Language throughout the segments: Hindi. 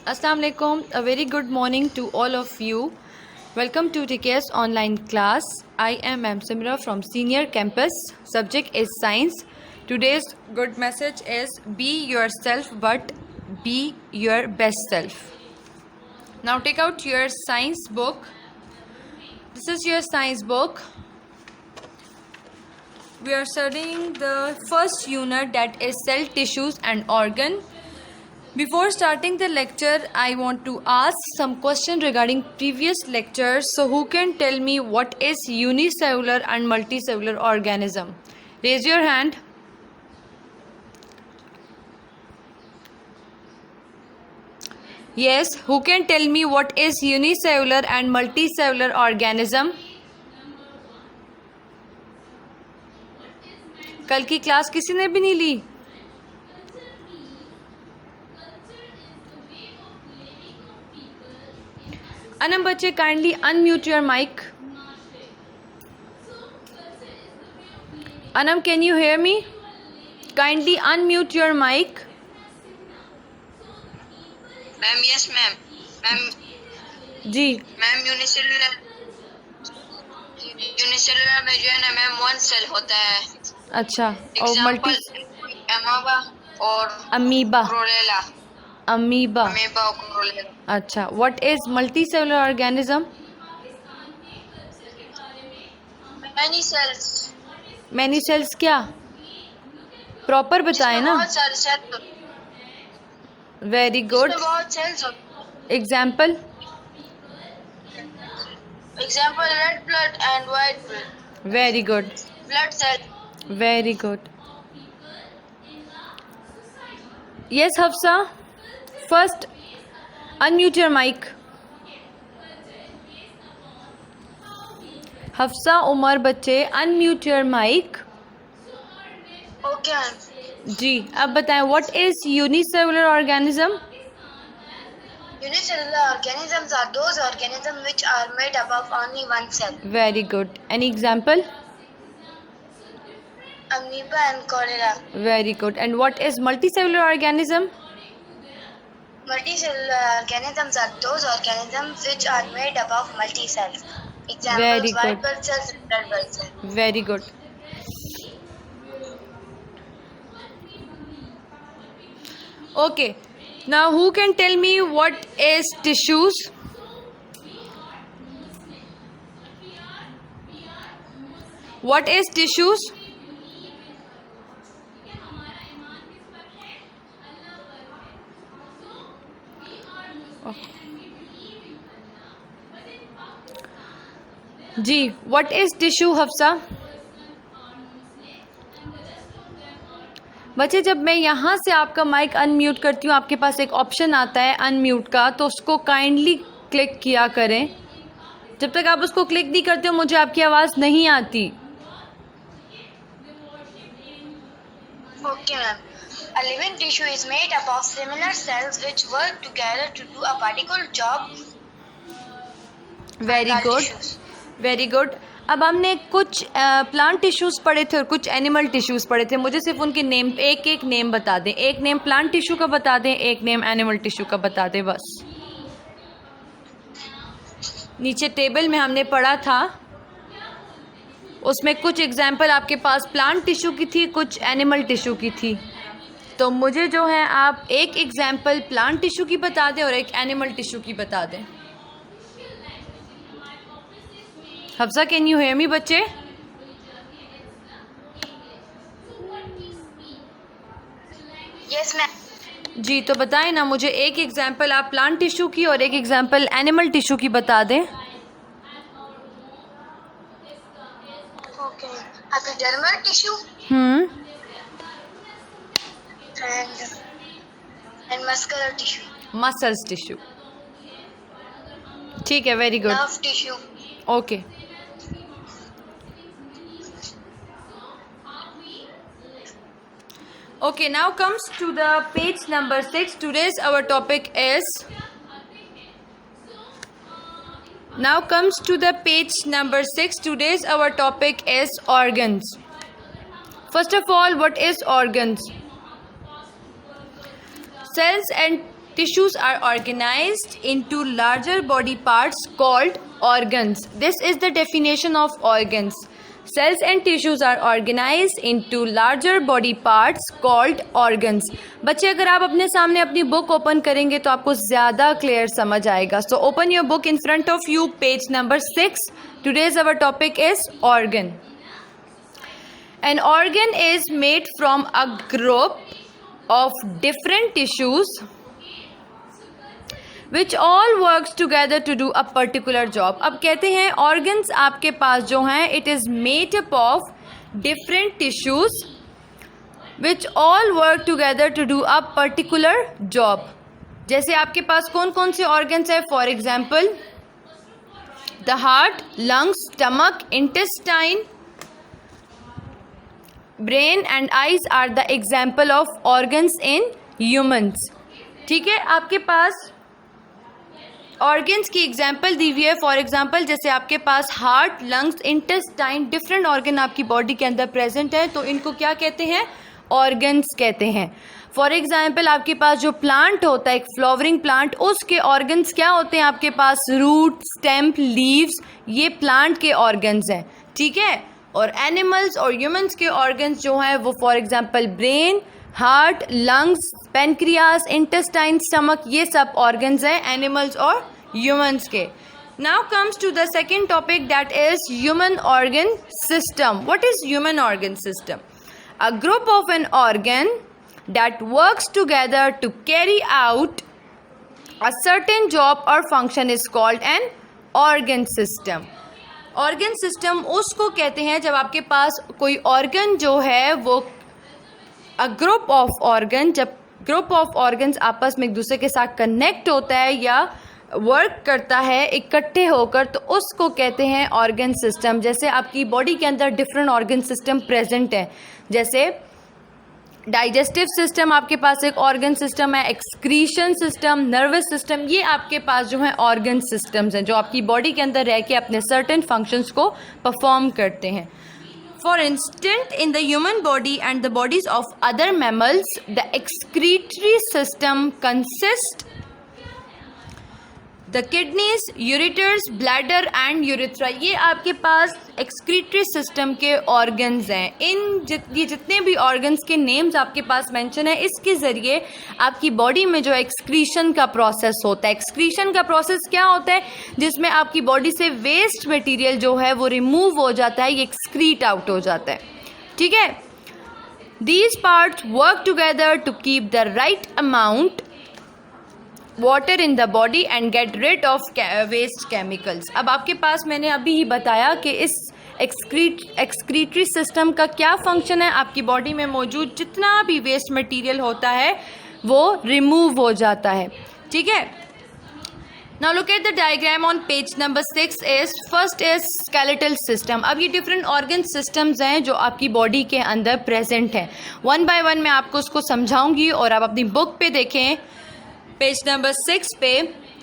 Assalamu alaikum. A very good morning to all of you. Welcome to TKS online class. I am Ma'am Simra from Senior Campus. Subject is Science. Today's good message is be yourself but be your best self. Now take out your science book. This is your science book. We are studying the first unit, that is cell, tissues and organ. Before starting the lecture, I want to ask some question regarding previous lectures. So who can tell me what is unicellular and multicellular organism? Raise your hand. Yes, who can tell me what is unicellular and multicellular organism? कल की क्लास किसी ने भी नहीं ली? Anam bache, kindly unmute your mic. Anam, can you hear me? Kindly unmute your mic. Ma'am yes ma'am ma'am जी मैम यूनिसेलुलर में जो है ना मैम वन सेल होता है. अच्छा, और एग्जांपल एमाबा और अमीबा. क्रोरेला. अमीबा. अमीबा और क्रोरेला. अच्छा, what is multicellular organism? Many cells. Many cells क्या? प्रॉपर बताएं ना. बहुत सारे सेल. Very good. बहुत cells. Example. Example red blood and white blood. Very good. Blood cell. Very good. Yes Hafsa, first unmute your mic. Hafsa Umar बच्चे unmute your mic. Okay ma'am. जी, अब बताएं what is unicellular organism? Unicellular organisms are those organisms which are made up of only one cell. Very good. Any example? Amoeba and cholera. Very good. And what is multicellular organism? Multicellular organisms are those organisms which are made up of multi-cells. Very Examples: white good. blood cells and red blood cells. Very good. Okay, now who can tell me what is tissues? What is tissues? जी, what is tissue हफ्सा? बच्चे, जब मैं यहाँ से आपका माइक अनम्यूट करती हूँ, आपके पास एक ऑप्शन आता है अनम्यूट का, तो उसको काइंडली क्लिक किया करें. जब तक आप उसको क्लिक नहीं करते हो मुझे आपकी आवाज़ नहीं आती. Okay, ma'am. A living tissue is made up of similar cells which work together to do a particular job. Very Are good. tissues. Very good. अब हमने कुछ प्लांट टिश्यूज़ पढ़े थे और कुछ एनिमल टिश्यूज़ पढ़े थे. मुझे सिर्फ उनके नेम, एक एक नेम बता दें. एक नेम प्लांट टिश्यू का बता दें, एक नेम एनिमल टिश्यू का बता दें, बस. नीचे टेबल में हमने पढ़ा था, उसमें कुछ एग्जाम्पल आपके पास प्लांट टिश्यू की थी, कुछ एनिमल टिश्यू की थी. तो मुझे जो है आप एक एग्जाम्पल प्लांट टिश्यू की बता दें और एक एनिमल टिश्यू की बता दें. Hafsa, can you hear me बच्चे? Yes, ma'am. जी, तो बताएं ना मुझे एक एग्जाम्पल आप प्लांट टिश्यू की और एक एग्जाम्पल एनिमल टिश्यू की बता दें. Okay. Epidermal tissue and muscular tissue. Muscles tissue. ठीक है, very good. Nerve tissue. Okay. Okay, now comes to the page number 6. Today's our topic is. Now comes to the page number 6. Today's our topic is organs. First of all, what is organs? Cells and tissues are organized into larger body parts called organs. This is the definition of organs. Cells and tissues are organized into larger body parts called organs. बच्चे अगर आप अपने सामने अपनी बुक ओपन करेंगे तो आपको ज़्यादा क्लियर समझ आएगा. So open your book in front of you, page number 6. Today's our topic is organ. An organ is made from a group of different tissues which all works together to do a particular job. अब कहते हैं organs आपके पास जो हैं it is made up of different tissues which all work together to do a particular job. जैसे आपके पास कौन कौन से organs हैं? For example, the heart, lungs, stomach, intestine, brain and eyes are the example of organs in humans. ठीक है, आपके पास ऑर्गन्स की एग्जाम्पल दी हुई है. फॉर एग्जाम्पल जैसे आपके पास heart, lungs, intestine, different organ आपकी बॉडी के अंदर प्रेजेंट है, तो इनको क्या कहते हैं? ऑर्गन्स कहते हैं. फॉर एग्जाम्पल आपके पास जो प्लांट होता है, एक फ्लावरिंग प्लांट, उसके ऑर्गन्स क्या होते हैं आपके पास? रूट, स्टेम, लीव्स, ये प्लांट के ऑर्गन्स हैं. ठीक है, और एनिमल्स और ह्यूमंस के ऑर्गन्स जो हैं वो for example brain, heart, lungs, pancreas, intestine, stomach, ये सब ऑर्गन्स हैं एनिमल्स और ह्यूमंस के. Now comes to the second topic, that is human organ system. What is human organ system? A group of an organ that works together to carry out a certain job और function is called an organ system. Organ system उसको कहते हैं जब आपके पास कोई ऑर्गन जो है वो अ ग्रुप ऑफ ऑर्गन, जब ग्रुप ऑफ ऑर्गन्स आपस में एक दूसरे के साथ कनेक्ट होता है या वर्क करता है इकट्ठे होकर, तो उसको कहते हैं ऑर्गन सिस्टम. जैसे आपकी बॉडी के अंदर डिफरेंट ऑर्गन सिस्टम प्रेजेंट है, जैसे डाइजेस्टिव सिस्टम आपके पास एक ऑर्गन सिस्टम है, एक्सक्रीशन सिस्टम, नर्वस सिस्टम, ये आपके पास जो है ऑर्गन सिस्टम्स हैं जो आपकी बॉडी के अंदर रह के अपने सर्टेन फंक्शंस को परफॉर्म करते हैं. For instance, in the human body and the bodies of other mammals, the excretory system consists the kidneys, ureters, bladder and urethra. ये आपके पास excretory system के organs हैं. ये जितने भी organs के names आपके पास mention है, इसके ज़रिए आपकी body में जो excretion का process होता है. excretion का process क्या होता है? जिसमें आपकी body से waste material जो है वो remove हो जाता है, ये excrete out हो जाता है. ठीक है, these parts work together to keep the right amount water in the body and get rid of waste chemicals. अब आपके पास मैंने अभी ही बताया कि इस एक्सक्रीटरी सिस्टम का क्या फंक्शन है. आपकी बॉडी में मौजूद जितना भी वेस्ट मटेरियल होता है वो रिमूव हो जाता है. ठीक है, now look at the diagram on page number 6. Is first is skeletal system. अब ये डिफरेंट ऑर्गन सिस्टम्स हैं जो आपकी बॉडी के अंदर प्रेजेंट हैं. वन बाय वन मैं आपको उसको समझाऊंगी और आप अपनी बुक पे देखें पेज नंबर 6 पे.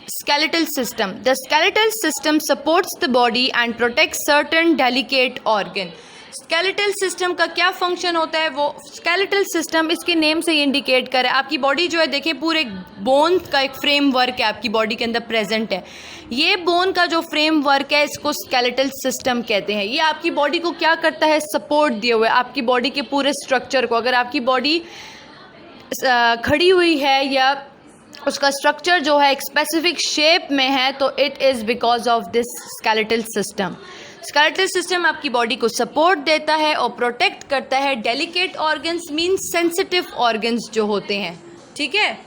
skeletal system. The skeletal system supports the body and protects certain delicate organ. skeletal system का क्या फंक्शन होता है? वो skeletal system इसके नेम से इंडिकेट करे. आपकी बॉडी जो है देखें पूरे बोन का एक फ्रेमवर्क है आपकी बॉडी के अंदर प्रेजेंट है. ये बोन का जो फ्रेमवर्क है इसको skeletal system कहते हैं. ये आपकी बॉडी को क्या करता है? सपोर्ट दिए हुए आपकी बॉडी के पूरे स्ट्रक्चर को. अगर आपकी बॉडी खड़ी हुई है या उसका स्ट्रक्चर जो है एक स्पेसिफिक शेप में है तो it is because of this skeletal system. Skeletal system आपकी बॉडी को सपोर्ट देता है और प्रोटेक्ट करता है delicate organs, means sensitive organs जो होते हैं. ठीक है,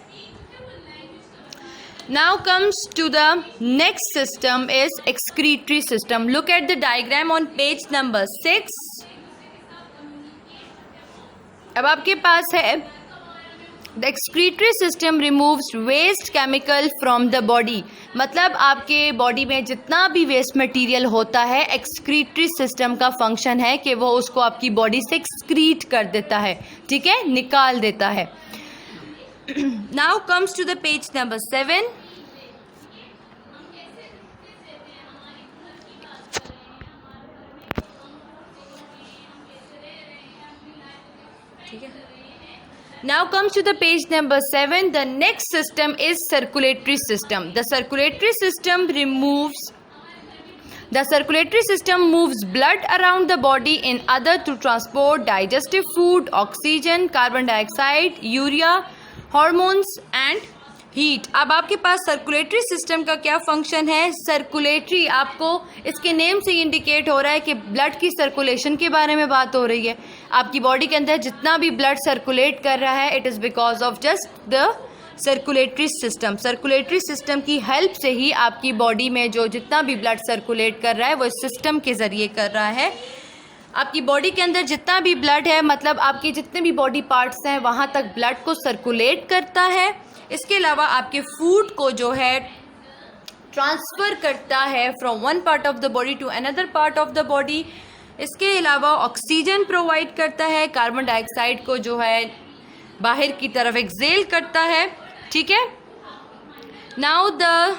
now comes to the next system is excretory system. Look at the diagram on page number 6. अब आपके पास है the excretory system removes waste chemical from the body. मतलब आपके बॉडी में जितना भी वेस्ट मटेरियल होता है एक्सक्रीटरी सिस्टम का फंक्शन है कि वो उसको आपकी बॉडी से एक्सक्रीट कर देता है. ठीक है, निकाल देता है. Now comes to the page number 7. ठीक है, Now comes to the page number 7. The next system is circulatory system. The circulatory system moves blood around the body in order to transport digestive food, oxygen, carbon dioxide, urea, hormones and heat. अब आपके पास सर्कुलेटरी सिस्टम का क्या फंक्शन है? सर्कुलेटरी, आपको इसके नेम से इंडिकेट हो रहा है कि ब्लड की सर्कुलेशन के बारे में बात हो रही है. आपकी बॉडी के अंदर जितना भी ब्लड सर्कुलेट कर रहा है, it is because of just the circulatory system. Circulatory system की हेल्प से ही आपकी बॉडी में जो जितना भी ब्लड सर्कुलेट कर रहा है वो इस सिस्टम के ज़रिए कर रहा है. आपकी बॉडी के अंदर जितना भी ब्लड है, मतलब आपके जितने भी बॉडी पार्ट्स हैं, वहाँ तक ब्लड को सर्कुलेट करता है. इसके अलावा आपके फूड को जो है ट्रांसफ़र करता है from one part of the body to another part of the body. इसके अलावा ऑक्सीजन प्रोवाइड करता है, कार्बन डाइऑक्साइड को जो है बाहर की तरफ एक्सेल करता है. ठीक है. Now the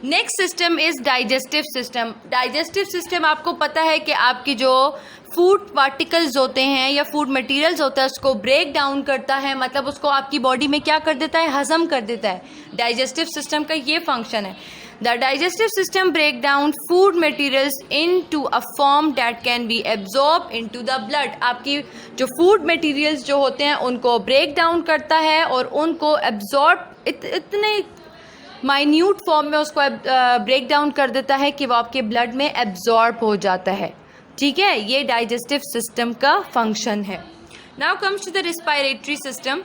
next system is digestive system. Digestive system आपको पता है कि आपकी जो फूड पार्टिकल्स होते हैं या फूड मटेरियल्स होता है उसको ब्रेक डाउन करता है, मतलब उसको आपकी बॉडी में क्या कर देता है? हज़म कर देता है. डाइजेस्टिव सिस्टम का ये फंक्शन है. The digestive system break down food materials into a form that can be absorb into the blood. आपकी जो फूड मटेरियल्स जो होते हैं उनको ब्रेक डाउन करता है और उनको एब्जॉर्ब इतने माइन्यूट फॉर्म में उसको ब्रेक डाउन कर देता है कि वो आपके ब्लड में एब्जॉर्ब हो जाता है. ठीक है, ये डाइजेस्टिव सिस्टम का फंक्शन है. Now comes to the respiratory system.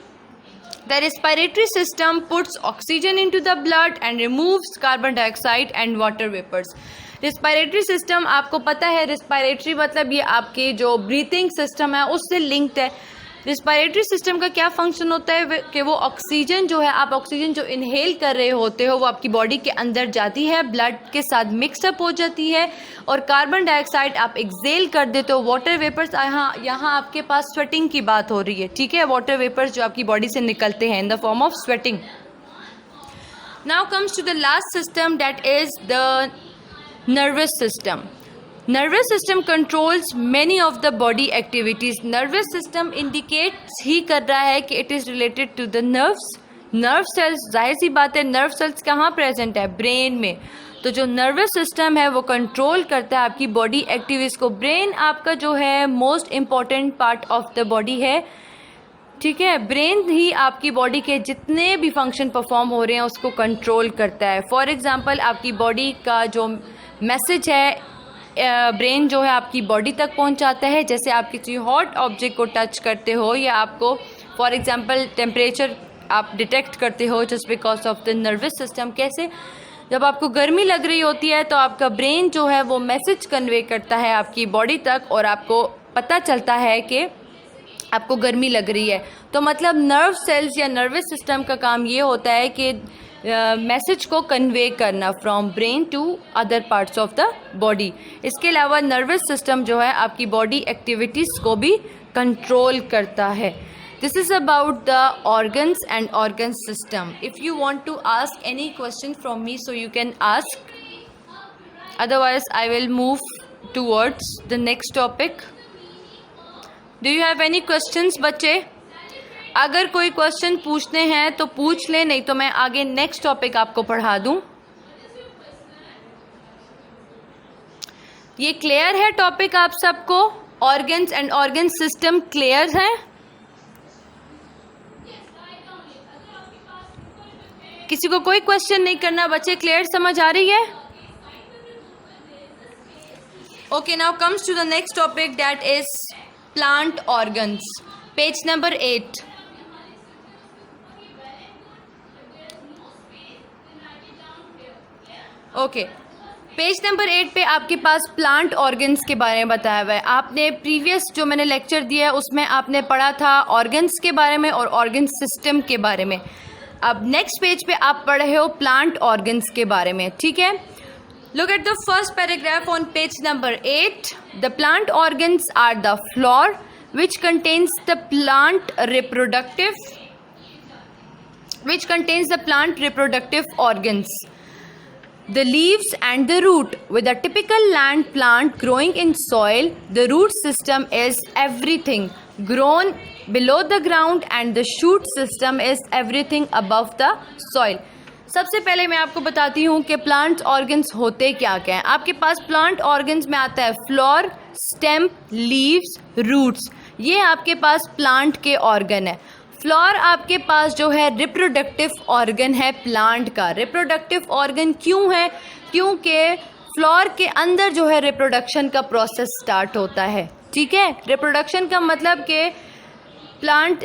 The respiratory system puts oxygen into the blood and removes carbon dioxide and water vapours. Respiratory system आपको पता है, रेस्पिरेटरी मतलब ये आपके जो ब्रीथिंग सिस्टम है उससे लिंक्ड है. रेस्पिरेटरी सिस्टम का क्या फंक्शन होता है कि वो ऑक्सीजन जो है, आप ऑक्सीजन जो इनहेल कर रहे होते हो वो आपकी बॉडी के अंदर जाती है, ब्लड के साथ मिक्सअप हो जाती है और कार्बन डाइऑक्साइड आप एक्सेल कर देते हो. वाटर वेपर्स, यहाँ आपके पास स्वेटिंग की बात हो रही है. ठीक है, वाटर वेपर्स जो आपकी बॉडी से निकलते हैं in the form of sweating. Now comes to the last system that is the nervous system. Nervous system controls many of the body activities. Nervous system indicates ही कर रहा है कि it is related to the nerves. Nerve cells, जाहिर सी बात है, nerve cells कहाँ प्रेजेंट है? ब्रेन में. तो जो नर्वस सिस्टम है वो कंट्रोल करता है आपकी बॉडी एक्टिविटीज़ को. ब्रेन आपका जो है most important part of the body है. ठीक है, ब्रेन ही आपकी बॉडी के जितने भी फंक्शन परफॉर्म हो रहे हैं उसको कंट्रोल करता है. फॉर एग्जांपल, आपकी बॉडी का जो मैसेज है ब्रेन जो है आपकी बॉडी तक पहुंचाता है. जैसे आप किसी हॉट ऑब्जेक्ट को टच करते हो या आपको फॉर एग्जांपल टेम्परेचर आप डिटेक्ट करते हो just because of the nervous system. कैसे? जब आपको गर्मी लग रही होती है तो आपका ब्रेन जो है वो मैसेज कन्वे करता है आपकी बॉडी तक और आपको पता चलता है कि आपको गर्मी लग रही है. तो मतलब नर्व सेल्स या नर्वस सिस्टम का काम ये होता है कि मैसेज को कन्वे करना from brain to other parts of the body. इसके अलावा नर्वस सिस्टम जो है आपकी बॉडी एक्टिविटीज़ को भी कंट्रोल करता है. This is about the organs and organ system. If you want to ask any question from me so you can ask, otherwise I will move towards the next topic. Do you have any questions बच्चे? अगर कोई क्वेश्चन पूछते हैं तो पूछ लें, नहीं तो मैं आगे नेक्स्ट टॉपिक आपको पढ़ा दूं. ये क्लियर है टॉपिक आप सबको? Organs and organ system clear है? किसी को कोई क्वेश्चन नहीं करना बच्चे? क्लियर समझ आ रही है? Okay, now comes to the next topic that is plant organs. Page number 8. Okay, page number 8 पे आपके पास प्लांट ऑर्गन्स के बारे में बताया हुआ है. आपने प्रीवियस जो मैंने लेक्चर दिया है उसमें आपने पढ़ा था ऑर्गन्स के बारे में और ऑर्गन सिस्टम के बारे में. अब नेक्स्ट पेज पे आप पढ़ रहे हो प्लांट ऑर्गन्स के बारे में. ठीक है, look at the first paragraph on page number 8. The plant organs are the flower which contains the plant reproductive organs, the leaves and the root. With a typical land plant growing in soil, the root system is everything grown below the ground and the shoot system is everything above the soil. सबसे पहले मैं आपको बताती हूँ कि प्लांट ऑर्गन्स होते क्या क्या हैं। आपके पास प्लांट ऑर्गन्स में आता है फ्लोर, स्टेम, लीव्स, रूट्स। ये आपके पास प्लांट के ऑर्गन है। फ्लोर आपके पास जो है रिप्रोडक्टिव ऑर्गन है प्लांट का। रिप्रोडक्टिव ऑर्गन क्यों है? क्योंकि फ्लोर के अंदर जो है रिप्रोडक्शन का प्रोसेस स्टार्ट होता है। ठीक है, रिप्रोडक्शन का मतलब कि प्लांट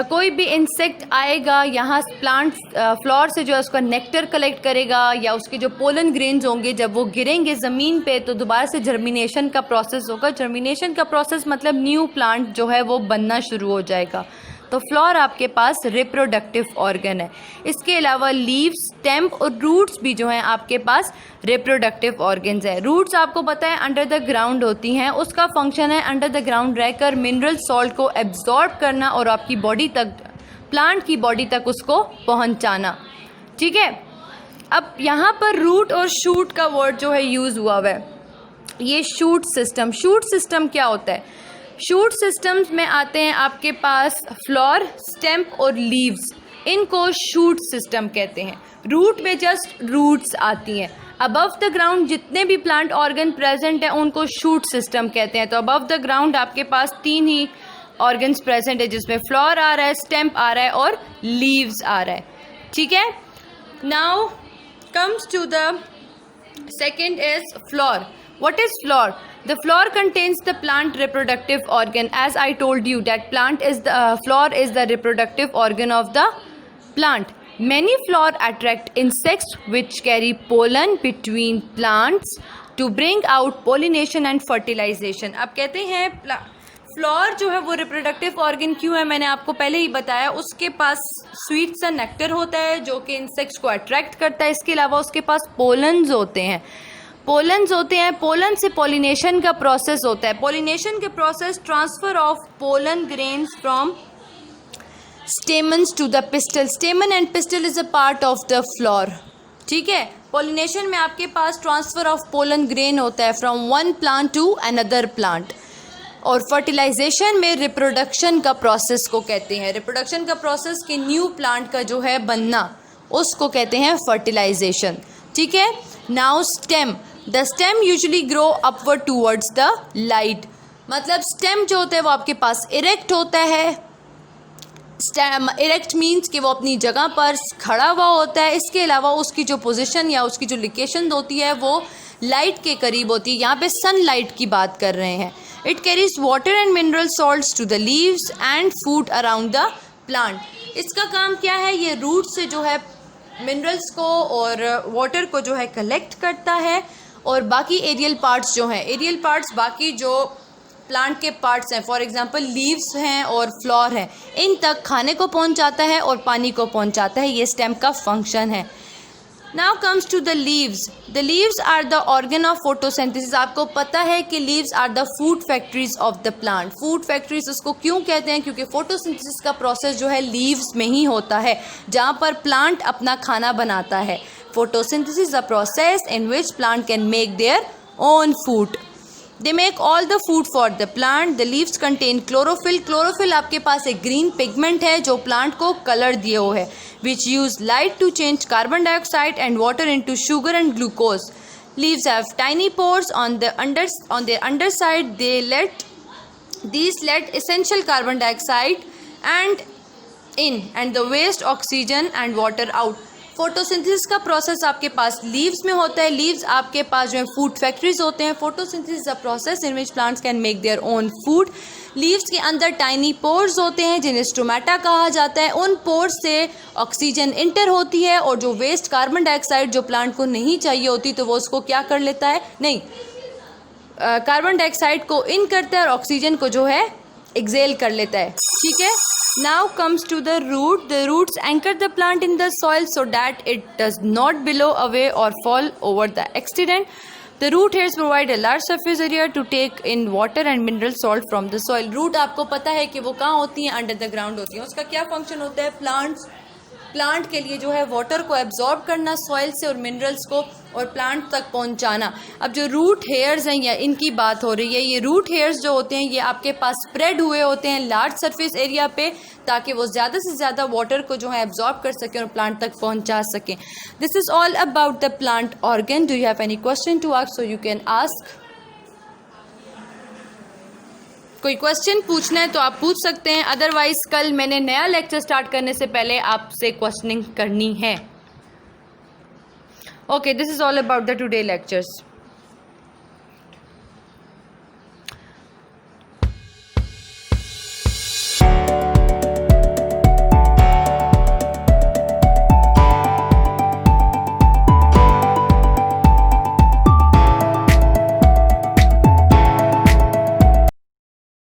कोई भी इंसेक्ट आएगा यहाँ प्लांट फ्लोर से जो है उसका नेक्टर कलेक्ट करेगा या उसके जो पोलन ग्रेन्स होंगे जब वो गिरेंगे ज़मीन पे तो दोबारा से जर्मिनेशन का प्रोसेस होगा। जर्मिनेशन का प्रोसेस मतलब न्यू प्लांट जो है वो बनना शुरू हो जाएगा। तो फ्लोर आपके पास रिप्रोडक्टिव ऑर्गन है। इसके अलावा लीव्स, स्टेम और रूट्स भी जो हैं आपके पास रिप्रोडक्टिव ऑर्गन्स है। रूट्स आपको पता है अंडर द ग्राउंड होती हैं। उसका फंक्शन है अंडर द ग्राउंड रहकर मिनरल सॉल्ट को एब्जॉर्ब करना और आपकी बॉडी तक, प्लांट की बॉडी तक उसको पहुंचाना। ठीक है, अब यहाँ पर रूट और शूट का वर्ड जो है यूज़ हुआ है, ये शूट सिस्टम। शूट सिस्टम क्या होता है? शूट सिस्टम्स में आते हैं आपके पास फ्लोर, स्टेम और लीव्स। इनको शूट सिस्टम कहते हैं। रूट में जस्ट रूट्स आती हैं। अबव द ग्राउंड जितने भी प्लांट ऑर्गन प्रेजेंट हैं उनको शूट सिस्टम कहते हैं। तो अबव द ग्राउंड आपके पास 3 ही ऑर्गन्स प्रेजेंट है जिसमें फ्लोर आ रहा है, स्टेम आ रहा है और लीव्स आ रहा है। ठीक है, now comes to the second is flower. What is floor? The floor contains the plant reproductive organ. As I told you that floor is the reproductive organ of the plant. Many flower attract insects which carry pollen between plants to bring out pollination and fertilization. अब कहते हैं फ्लोर जो है वो रिप्रोडक्टिव ऑर्गन क्यों है, मैंने आपको पहले ही बताया। उसके पास स्वीट सा नेक्टर होता है जो कि इंसेक्ट्स को अट्रैक्ट करता है। इसके अलावा उसके पास पोलन्स होते हैं। पोलन से पॉलिनेशन का प्रोसेस होता है। पॉलिनेशन के process transfer of pollen grains from stamens to the pistil. Stamen and pistil is a part of the flower. ठीक है, पॉलिनेशन में आपके पास ट्रांसफ़र ऑफ पोलन ग्रेन होता है from one plant to another plant. और फर्टिलाइजेशन में रिप्रोडक्शन का प्रोसेस को कहते हैं। रिप्रोडक्शन का प्रोसेस के न्यू प्लांट का जो है बनना उसको कहते हैं फर्टिलाइजेशन। ठीक है, now stem. The stem usually grow upward towards the light. मतलब स्टेम जो होता है वो आपके पास इरेक्ट होता है। स्टेम इरेक्ट मीन्स कि वो अपनी जगह पर खड़ा हुआ होता है। इसके अलावा उसकी जो पोजीशन या उसकी जो लोकेशन होती है वो लाइट के करीब होती है। यहाँ पे सनलाइट की बात कर रहे हैं। It carries water and mineral salts to the leaves and food around the plant. इसका काम क्या है? ये रूट से जो है मिनरल्स को और वाटर को जो है कलेक्ट करता है और बाकी एरियल पार्ट्स जो हैं, एरियल पार्ट्स बाकी जो प्लांट के पार्ट्स हैं, फॉर एग्जांपल लीव्स हैं और फ्लोर हैं, इन तक खाने को पहुंचाता है और पानी को पहुंचाता है। ये स्टेम का फंक्शन है। Now comes to the leaves. The leaves are the organ of photosynthesis. आपको पता है कि leaves are the food factories of the plant. Food factories उसको क्यों कहते हैं? क्योंकि फोटोसिंथेसिस का प्रोसेस जो है लीव्स में ही होता है जहाँ पर प्लांट अपना खाना बनाता है। Photosynthesis is a process in which plant can make their own food. They make all the food for the plant. The leaves contain chlorophyll. Chlorophyll आपके पास एक ग्रीन पिगमेंट है जो प्लांट को कलर दिए हुए है, which use light to change carbon dioxide and water into sugar and glucose. Leaves have tiny pores on their underside. These let essential carbon dioxide and the waste oxygen and water out. Photosynthesis का प्रोसेस आपके पास लीव्स में होता है। लीव्स आपके पास जो है फूड फैक्ट्रीज होते हैं। Photosynthesis is a process in which plants can make their own food. Leaves के अंदर टाइनी पोर्स होते हैं जिन्हें स्टोमेटा कहा जाता है। उन पोर्स से ऑक्सीजन इंटर होती है और जो वेस्ट कार्बन डाइऑक्साइड जो प्लांट को नहीं चाहिए होती तो वो उसको क्या कर लेता है, कार्बन डाइऑक्साइड को इन करता है और ऑक्सीजन को जो है एक्सेल कर लेता है। ठीक है, now comes to the root. The roots anchor the plant in the soil so that it does not blow away or fall over the accident. The root hairs provide a large surface area to take in water and mineral salt from the soil. Root आपको पता है कि वो कहाँ होती हैं? अंडर द ग्राउंड होती हैं। उसका क्या फंक्शन होता है? प्लांट के लिए जो है वाटर को एब्जॉर्ब करना सॉइल से और मिनरल्स को और प्लांट तक पहुंचाना। अब जो रूट हेयर्स हैं या इनकी बात हो रही है, ये रूट हेयर्स जो होते हैं ये आपके पास स्प्रेड हुए होते हैं लार्ज सरफेस एरिया पे, ताकि वो ज़्यादा से ज़्यादा वाटर को जो है एब्जॉर्ब कर सकें और प्लांट तक पहुंचा सकें। This is all about the plant organ. Do you have any question to ask? So you can ask. कोई क्वेश्चन पूछना है तो आप पूछ सकते हैं, अदरवाइज कल मैंने नया लेक्चर स्टार्ट करने से पहले आपसे क्वेश्चनिंग करनी है। Okay, this is all about the today lectures.